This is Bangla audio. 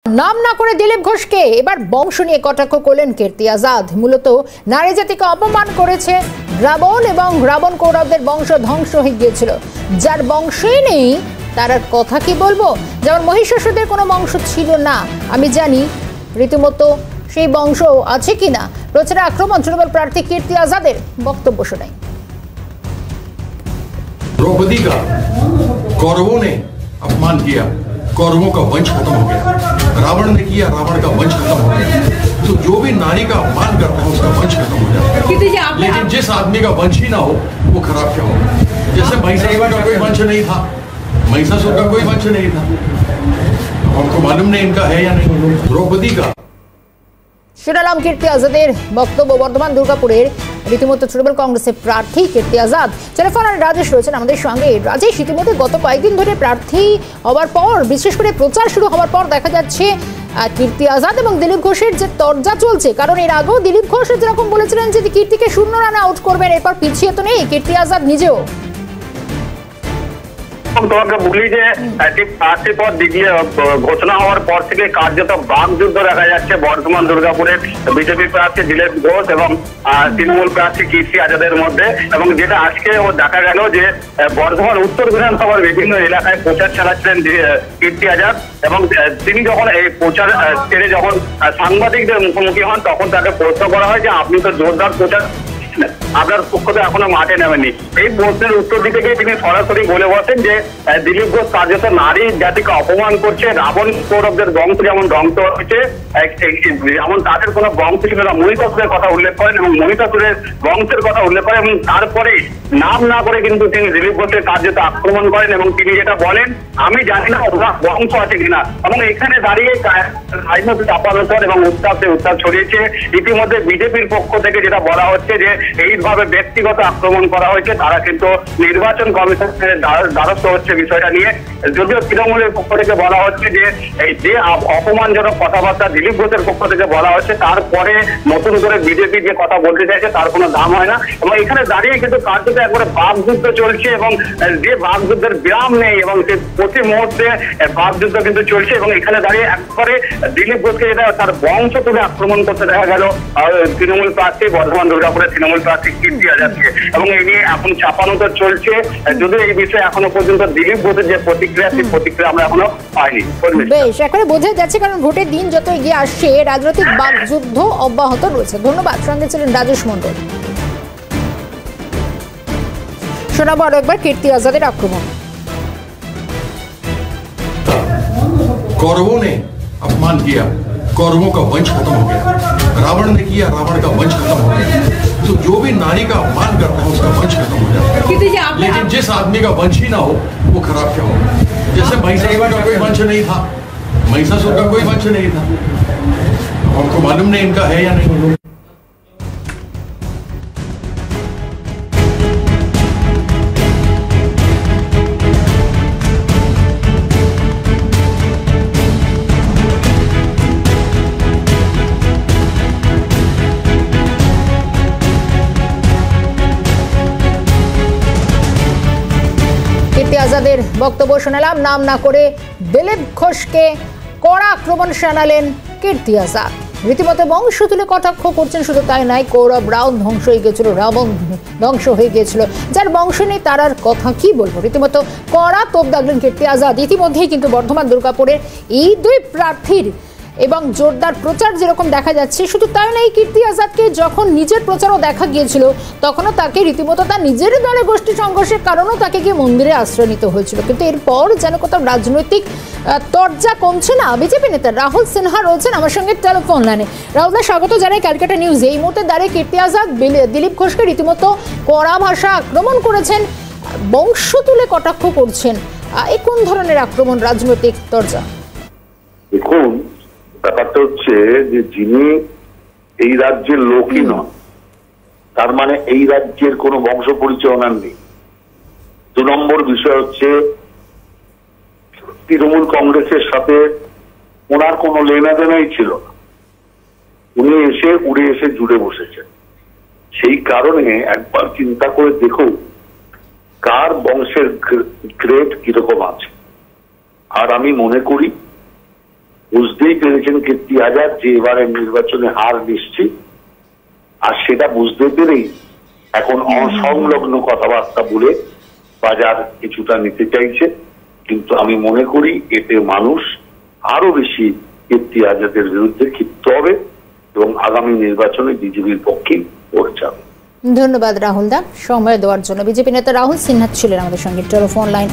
নাম না করে দিলীপ ঘোষকে এবার বংশ নিয়ে কটাক্ষ করলেন কীর্তি আজাদ। মূলত নারী জাতিকে অপমান করেছে রাবণ এবং রাবণ কৌরবদের বংশ ধ্বংস হয়ে গিয়েছিল, যার বংশই নেই তার আর কথা কি বলবো। যেমন মহিষাসুরদের কোনো বংশ ছিল না, আমি জানি রীতিমতো সেই বংশ আছে কিনা। প্রচারে আক্রমণ তৃণমূল প্রার্থী কীর্তি আজাদের, বক্তব্য শোনাই। द्रौपदी का कौरवों ने अपमान किया, कौरवों का वंश खत्म हो गया। रावण ने किया, रावण का वंश खत्म हो गया। तो जो भी नारी का अपमान करता है उसका वंश खत्म हो जाता है। लेकिन जिस आदमी का वंश ही ना हो वो खराब क्या होगा। जैसे महिषासुर का कोई वंश नहीं था, महिषासुर का कोई वंश नहीं था, हमको मालूम नहीं इनका है या नहीं। द्रौपदी का শুনালাম কীর্তি আজাদের বক্তব্য। বর্ধমান দুর্গাপুরের রীতিমতো তৃণমূল কংগ্রেসের প্রার্থী কীর্তি আজাদ। টেলিফোনে রাজেশ রয়েছেন আমাদের সঙ্গে। রাজেশ, ইতিমধ্যে গত কয়েকদিন ধরে প্রার্থী হওয়ার পর, বিশেষ করে প্রচার শুরু হওয়ার পর দেখা যাচ্ছে কীর্তি আজাদ এবং দিলীপ ঘোষের যে তরজা চলছে। কারণ এর আগেও দিলীপ ঘোষ যেরকম বলেছিলেন যে কীর্তিকে 0 রানে আউট করবেন, এরপর পিছিয়ে তো নেই কীর্তি আজাদ নিজেও। তোমাকে বলি যে প্রার্থী পদ ঘোষণা হওয়ার পর থেকে কার্যত বাকযুদ্ধ দেখা যাচ্ছে বর্ধমান দুর্গাপুরের বিজেপি প্রার্থী দিলীপ ঘোষ এবং তৃণমূল প্রার্থী কীর্তি আজাদের মধ্যে। এবং যেটা আজকে দেখা গেল যে বর্ধমান উত্তর বিধানসভার বিভিন্ন এলাকায় প্রচার চালাচ্ছিলেন কীর্তি আজাদ, এবং তিনি যখন এই প্রচার ছেড়ে যখন সাংবাদিকদের মুখোমুখি হন তখন তাকে প্রশ্ন করা হয় যে আপনি তো জোরদার প্রচার, আপনার পক্ষ তো এখনো মাঠে নেমেনি। এই প্রশ্নের উত্তর দিতে গিয়ে তিনি সরাসরি বলে বসেন যে দিলীপ ঘোষ কার্যত নারী জাতিকে অপমান করছে। রাবণ কৌরবদের বংশ যেমন ধ্বংস হয়েছে, যেমন তাদের কোনো বংশ ছিল না। মহিষাসুরের কথা উল্লেখ করেন এবং মহিষাসুরের বংশের কথা উল্লেখ করেন, এবং তারপরে নাম না করে কিন্তু তিনি দিলীপ ঘোষের কার্যত আক্রমণ করেন। এবং তিনি যেটা বলেন, আমি জানি না ওনার বংশ আছে কিনা। এবং এখানে দাঁড়িয়ে রাজনৈতিক চাপানোচর এবং উত্তাপ ছড়িয়েছে। ইতিমধ্যে বিজেপির পক্ষ থেকে যেটা বলা হচ্ছে যে এইভাবে ব্যক্তিগত আক্রমণ করা হয়েছে, তারা কিন্তু নির্বাচন কমিশনের দ্বারস্থ হচ্ছে বিষয়টা নিয়ে। যদিও তৃণমূলের পক্ষ থেকে বলা হচ্ছে যে এই যে অপমানজনক কথাবার্তা দিলীপ ঘোষের পক্ষ থেকে বলা হচ্ছে, তারপরে নতুন করে বিজেপি যে কথা বলতে চাইছে তার কোনো দাম হয় না। এবং এখানে দাঁড়িয়ে কিন্তু কার্যত একবারে বাকযুদ্ধ চলছে, এবং যে বাকযুদ্ধের বিরাম নেই, এবং সে প্রতি মুহূর্তে বাকযুদ্ধ কিন্তু চলছে। এবং এখানে দাঁড়িয়ে একবারে দিলীপ ঘোষকে যেটা তার বংশ তুলে আক্রমণ করতে দেখা গেল তৃণমূল প্রার্থী বর্ধমান দুর্গাপুরের তৃণমূল প্রার্থী কীর্তি আজাদকে। এবং এই নিয়ে এখন চাপানোচর চলছে, যদিও এই বিষয়ে এখনো পর্যন্ত দিলীপ ঘোষের যে প্রতিক্রিয়া, সেই প্রতিক্রিয়া আমরা এখনো পাইনি। বেশ, একেবারে বোঝা যাচ্ছে, কারণ ভোটের দিন যত এগিয়ে আসছে রাজনৈতিক বাকযুদ্ধ অব্যাহত রয়েছে। ধন্যবাদ। সঙ্গে ছিলেন রাজেশ মন্ডল। শোনাবো আরো একবার কীর্তি আজাদের আক্রমণ। कौरवों ने अपमान किया, कौरवों का वंश खत्म हो गया। रावण ने किया, रावण का वंश खत्म हो गया। तो जो भी नारी का अपमान करता है उसका वंश खत्म हो जाता है। लेकिन जिस आदमी का वंश ही ना हो वो खराब क्या होगा। जैसे महिषासुर का कोई वंश नहीं था, महिषासुर का कोई वंश नहीं था, हमको मालूम नहीं इनका है या नहीं। আজাদের বক্তব্য শোনালাম। নাম না করে দিলীপ ঘোষকে কড়া আক্রমণ শানালেন কীর্তি আজাদ। রীতিমতো বংশ তুলে কটাক্ষ করছেন। শুধু তাই নয়, কৌরব রাবণ ধ্বংস হয়ে গিয়েছিল, রাবণ ধ্বংস হয়ে গিয়েছিল, যার বংশ নেই তার আর কথা কি বলবো। রীতিমতো কড়া তোপ দাগলেন কীর্তি আজাদ। ইতিমধ্যেই কিন্তু বর্ধমান দুর্গাপুরের এই দুই প্রার্থীর এবং জোরদার প্রচার যেরকম দেখা যাচ্ছে, শুধু তাই নয়, কীর্তি আজাদকে যখন নিজের প্রচারও দেখা গিয়েছিল তখনও তাকে রীতিমতো তার নিজের দলে গোষ্ঠী সংঘর্ষের কারণেও তাকে গিয়ে মন্দিরে আশ্রয় নিতে হয়েছিল। কিন্তু এরপর যেন কোথাও রাজনৈতিক তরজা কমছে না। বিজেপি নেতা রাহুল সিনহা রয়েছেন আমার সঙ্গে টেলিফোন লাইনে। রাহুলদা, স্বাগত জানাই ক্যালকাটা নিউজ। এই মুহূর্তে দাঁড়িয়ে কীর্তি আজাদ দিলীপ ঘোষকে রীতিমতো কড়া ভাষা আক্রমণ করেছেন, বংশ তুলে কটাক্ষ করছেন। এই কোন ধরনের আক্রমণ, রাজনৈতিক তরজা? দেখুন, ব্যাপারটা হচ্ছে যে যিনি এই রাজ্যের লোকই নন, তার মানে এই রাজ্যের কোনো বংশ পরিচয় ওনার নেই। 2 নম্বর বিষয় হচ্ছে তৃণমূল কংগ্রেসের সাথে ওনার কোনো লেনাদেনাই ছিল না। উনি উড়ে এসে জুড়ে বসেছেন। সেই কারণে একবার চিন্তা করে দেখুন কার বংশের গ্রেড কিরকম আছে। আর আমি মনে করি বুঝতেই পেরেছেন কীর্তি আজাদ যে এবারের নির্বাচনে হার নিশ্চিত, আর সেটা বুঝতে পেরেই এখন অসংলগ্ন কথাবার্তা বলে বাজার কিছুটা নিতে চাইছে। কিন্তু আমি মনে করি এতে মানুষ আরো বেশি কীর্তি আজাদের বিরুদ্ধে ক্ষিপ্ত হবে এবং আগামী নির্বাচনে বিজেপির পক্ষে ভোট যাবে। ধন্যবাদ রাহুল দা সময় দেওয়ার জন্য। বিজেপি নেতা রাহুল সিনহা ছিলেন আমাদের সঙ্গে টেলিফোন লাইন।